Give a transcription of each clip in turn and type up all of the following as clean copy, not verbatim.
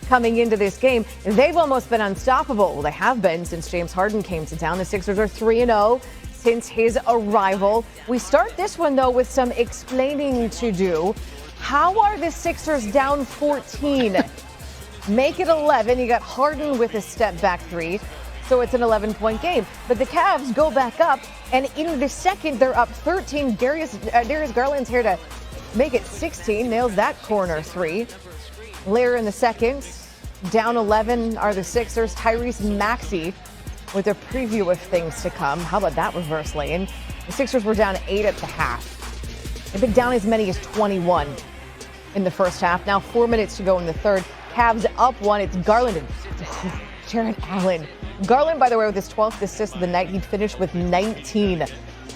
coming into this game. They've almost been unstoppable. Well, they have been since James Harden came to town. The Sixers are 3-0 since his arrival. We start this one, though, with some explaining to do. How are the Sixers down 14? Make it 11. You got Harden with a step-back three, so it's an 11-point game. But the Cavs go back up, and in the second, they're up 13. Darius Garland's here to make it 16. Nails that corner three. Later in the second, down 11 are the Sixers. Tyrese Maxey with a preview of things to come. How about that reverse lane? The Sixers were down 8 at the half. They've been down as many as 21 in the first half. Now 4 minutes to go in the third. Cavs up 1. It's Garland and Jarrett Allen. Garland, by the way, with his 12th assist of the night, he'd finished with 19.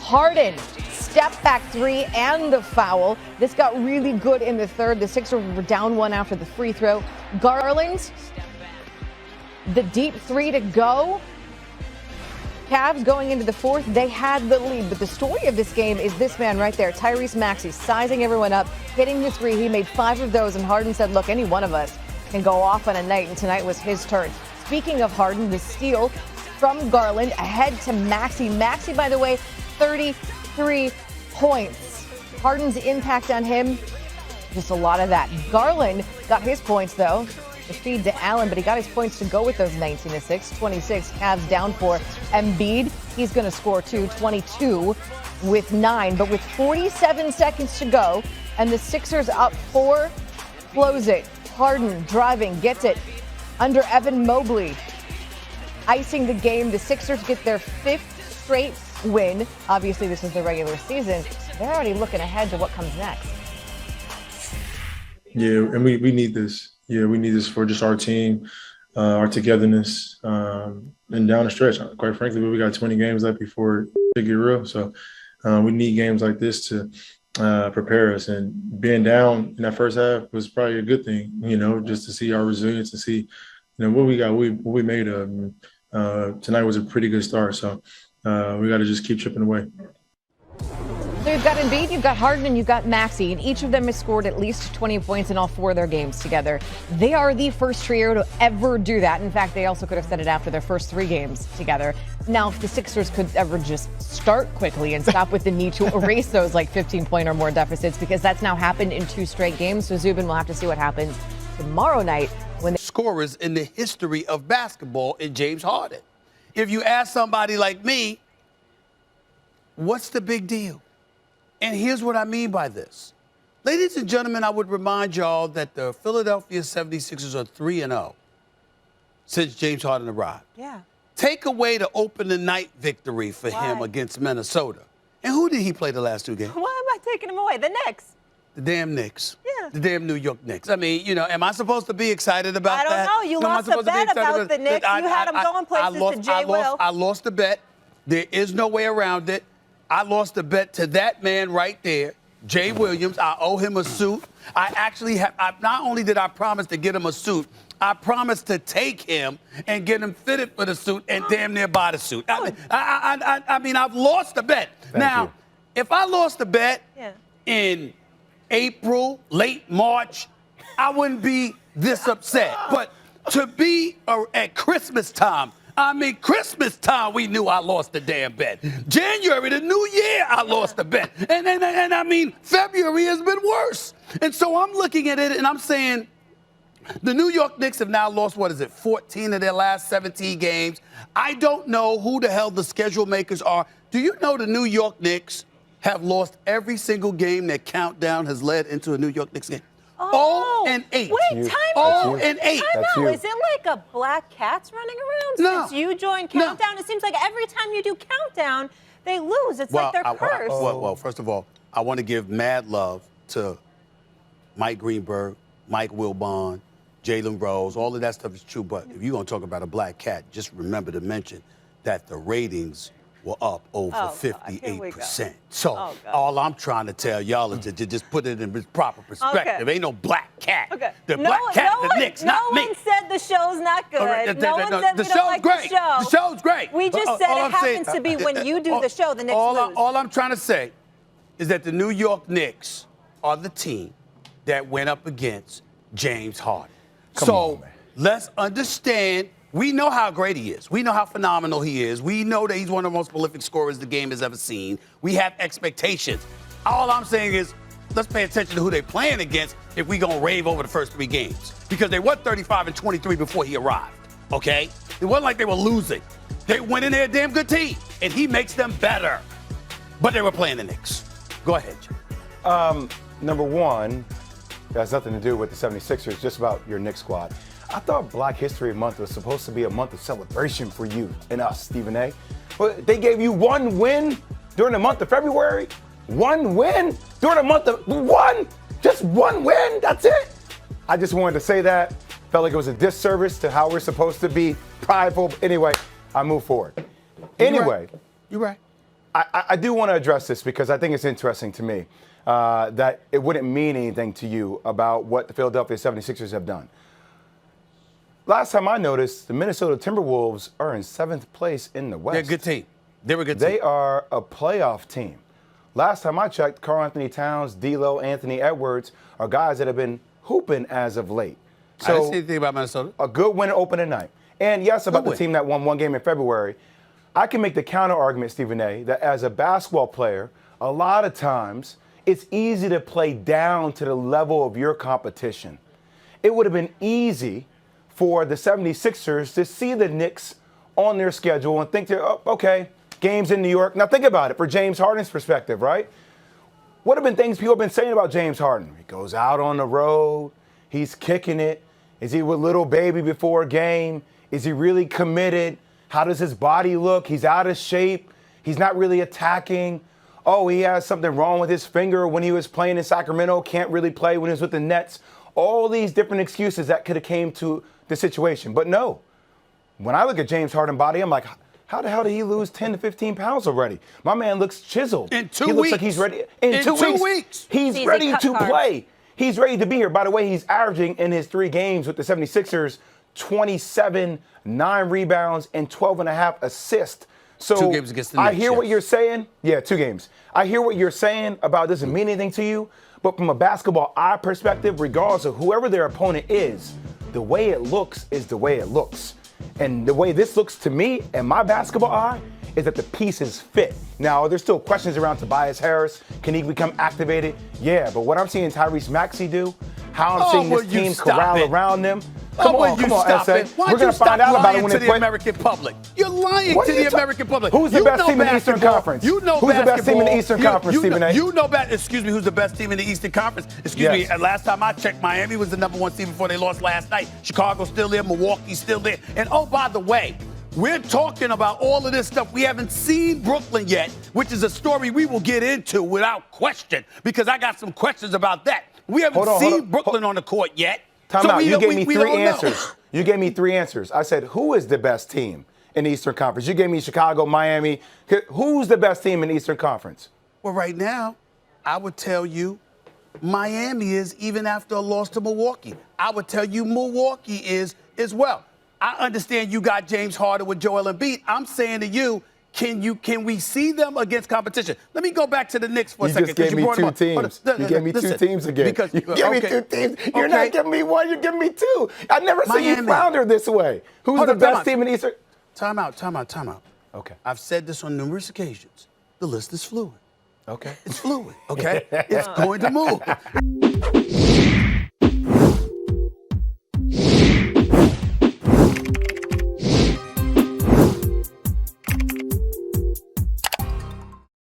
Harden, step back three and the foul. This got really good in the third. The Sixers were down 1 after the free throw. Garland, the deep three to go. Cavs going into the fourth, they had the lead. But the story of this game is this man right there, Tyrese Maxey, sizing everyone up, hitting the three. He made 5 of those, and Harden said, look, any one of us can go off on a night, and tonight was his turn. Speaking of Harden, the steal from Garland ahead to Maxey. Maxey, by the way, 33 points. Harden's impact on him, just a lot of that. Garland got his points, though. The feed to Allen, but he got his points to go with those 19 to 6. 26, Cavs down 4. Embiid, he's going to score too, 22 with 9. But with 47 seconds to go, and the Sixers up 4, blows it. Harden driving, gets it under Evan Mobley. Icing the game, the Sixers get their 5th straight win. Obviously, this is the regular season. They're already looking ahead to what comes next. Yeah, and we need this. Yeah, we need this for just our team, our togetherness, and down the stretch. Quite frankly, we got 20 games left before it get real. So we need games like this to prepare us. And being down in that first half was probably a good thing, just to see our resilience and see, what we got, what we made of. Tonight was a pretty good start. So we got to just keep chipping away. So you've got Embiid, you've got Harden, and you've got Maxey, and each of them has scored at least 20 points in all 4 of their games together. They are the first trio to ever do that. In fact, they also could have said it after their first 3 games together. Now, if the Sixers could ever just start quickly and stop with the need to erase those 15-point or more deficits, because that's now happened in 2 straight games. So Zubin will have to see what happens tomorrow night when scorers in the history of basketball in James Harden. If you ask somebody like me, what's the big deal? And here's what I mean by this. Ladies and gentlemen, I would remind y'all that the Philadelphia 76ers are 3-0 since James Harden arrived. Yeah. Take away the open the night victory for him against Minnesota. And who did he play the last 2 games? Why am I taking him away? The Knicks. The damn Knicks. Yeah. The damn New York Knicks. I mean, am I supposed to be excited about that? I don't know. You lost a bet about the Knicks. You had them going places to Jay Will. I lost the bet. There is no way around it. I lost the bet to that man right there, Jay Williams. I owe him a suit. I actually have, not only did I promise to get him a suit, I promised to take him and get him fitted for the suit and damn near buy the suit. I mean, I've lost the bet. Now, if I lost the bet in April, late March, I wouldn't be this upset. But to be at Christmas time, Christmas time, we knew I lost the damn bet. January, the new year, I lost the bet. And February has been worse. And so I'm looking at it and I'm saying, the New York Knicks have now lost, 14 of their last 17 games. I don't know who the hell the schedule makers are. Do you know the New York Knicks have lost every single game that Countdown has led into a New York Knicks game? 0-8. Wait, time out. 0-8. Time out. Is it like a black cat's running around since you joined Countdown? It seems like every time you do Countdown, they lose. It's like they're cursed. Well, first of all, I want to give mad love to Mike Greenberg, Mike Wilbon, Jalen Rose. All of that stuff is true. But if you're going to talk about a black cat, just remember to mention that the ratings were up over 58%. So all I'm trying to tell y'all is to just put it in proper perspective. Ain't no black cat. The black cat, the Knicks, not me. No one said the show's not good. No one said we don't like the show. The show's great. We just said it happens to be when you do the show, the Knicks lose. All I'm trying to say is that the New York Knicks are the team that went up against James Harden. let's understand. We know how great he is. We know how phenomenal he is. We know that he's one of the most prolific scorers the game has ever seen. We have expectations. All I'm saying is, let's pay attention to who they're playing against if we're going to rave over the first 3 games. Because they were 35 and 23 before he arrived, okay? It wasn't like they were losing. They went in there a damn good team, and he makes them better. But they were playing the Knicks. Go ahead, Jim. Number one, that has nothing to do with the 76ers, just about your Knicks squad. I thought Black History Month was supposed to be a month of celebration for you and us, Stephen A. But they gave you 1 win during the month of February. 1 win during the month of just 1 win. That's it. I just wanted to say that. Felt like it was a disservice to how we're supposed to be prideful. Anyway, I move forward. Anyway, you're right. I do want to address this because I think it's interesting to me that it wouldn't mean anything to you about what the Philadelphia 76ers have done. Last time I noticed, the Minnesota Timberwolves are in 7th place in the West. They're a good team. They're a good team. They are a playoff team. Last time I checked, Karl Anthony Towns, D'Lo, Anthony Edwards are guys that have been hooping as of late. So, I didn't see anything about Minnesota. A good win opening night. And yes, about the team that won 1 game in February, I can make the counter argument, Stephen A., that as a basketball player, a lot of times it's easy to play down to the level of your competition. It would have been easy for the 76ers to see the Knicks on their schedule and think, okay, games in New York. Now think about it from James Harden's perspective, right? What have been things people have been saying about James Harden? He goes out on the road. He's kicking it. Is he with little baby before a game? Is he really committed? How does his body look? He's out of shape. He's not really attacking. Oh, he has something wrong with his finger when he was playing in Sacramento. Can't really play when he was with the Nets. All these different excuses that could have came to the situation. But no, when I look at James Harden's body, I'm like, how the hell did he lose 10 to 15 pounds already? My man looks chiseled. In 2 weeks. He looks like he's ready. In 2 weeks. He's ready to play. He's ready to be here. By the way, he's averaging in his 3 games with the 76ers 27, 9 rebounds, and 12.5 assists. So 2 games against the Knicks, I hear what you're saying. Yeah, 2 games. I hear what you're saying about it doesn't mean anything to you. But from a basketball eye perspective, regardless of whoever their opponent is, the way it looks is the way it looks. And the way this looks to me and my basketball eye is that the pieces fit. Now, there's still questions around Tobias Harris. Can he become activated? Yeah, but what I'm seeing Tyrese Maxey do, how I'm seeing this team corral around them. Come on, SA. We're going to find out about it when they play. To the American public. You're lying to the American public. Who's the best team in the Eastern Conference? You know who's the best team in the Eastern Conference, Stephen A? You know excuse me, who's the best team in the Eastern Conference? Excuse me, last time I checked, Miami was the #1 seed before they lost last night. Chicago's still there, Milwaukee's still there. And oh, by the way, we're talking about all of this stuff. We haven't seen Brooklyn yet, which is a story we will get into without question, because I got some questions about that. We haven't seen Brooklyn on the court yet. Time out. You gave me 3 answers. You gave me 3 answers. I said, who is the best team in the Eastern Conference? You gave me Chicago, Miami. Who's the best team in the Eastern Conference? Well, right now, I would tell you Miami is, even after a loss to Milwaukee. I would tell you Milwaukee is as well. I understand you got James Harden with Joel Embiid. I'm saying to you, can we see them against competition? Let me go back to the Knicks for a second. You just gave me 2 teams. You gave me 2 teams again. You gave me 2 teams. You're not giving me 1. You're giving me 2. I've never seen you flounder this way. Who's the best team in the Eastern? Time out. Okay. I've said this on numerous occasions. The list is fluid. Okay. It's fluid, okay? It's going to move.